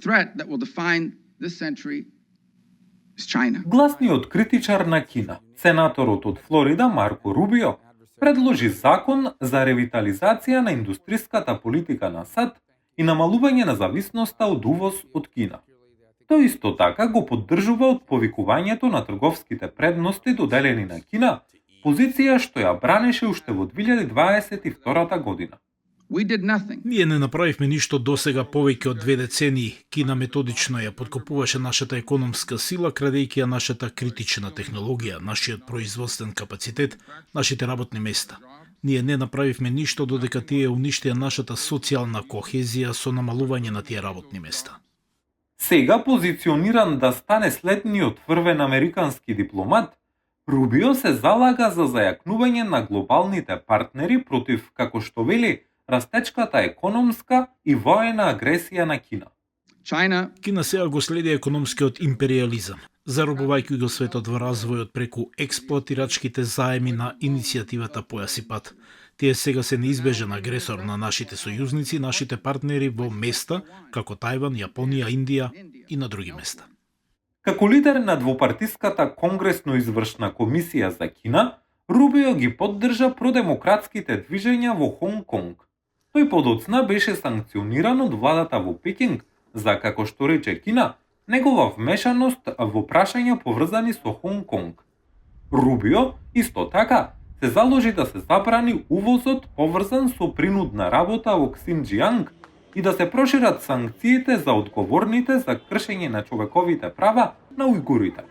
threat that will define this century is China. Гласниот критичар на Кина, сенаторот од Флорида Марко Рубио, предложи закон за ревитализација на индустријската политика на САД и намалување на зависноста од увоз од Кина. Тој исто така го поддржува од повикувањето на трговските предности доделени на Кина, позиција што ја бранеше уште во 2022 година. We did nothing. Ние не направивме ништо досега повеќе од 2 децении. Кина методично ја подкопуваше нашата економска сила, крадејќи ја нашата критична технологија, нашиот производствен капацитет, нашите работни места. Ние не направивме ништо додека тие уништија нашата социјална кохезија со намалување на тие работни места. Сега позициониран да стане следниот врвен американски дипломат, Рубио се залага за зајакнување на глобалните партнери против, како што вели, растечката економска и воена агресија на Кина. Кина сега го следи економскиот империализам, заробувајќи го светот во развојот преку експлоатирачките заеми на иницијативата Појас и пат. Тие сега се неизбежен агресор на нашите сојузници, нашите партнери во места како Тајван, Јапонија, Индија и на други места. Како лидер на двопартиската Конгресно-извршна комисија за Кина, Рубио ги поддржа продемократските движења во Хонг Конг. Тој подоцна беше санкциониран од владата во Пекинг за, како што рече Кина, негова вмешаност во прашања поврзани со Хонг Конг. Рубио, исто така, се заложи да се забрани увозот поврзан со принудна работа во Ксинџијанг и да се прошират санкциите за одговорните за кршење на човековите права на ујгурите.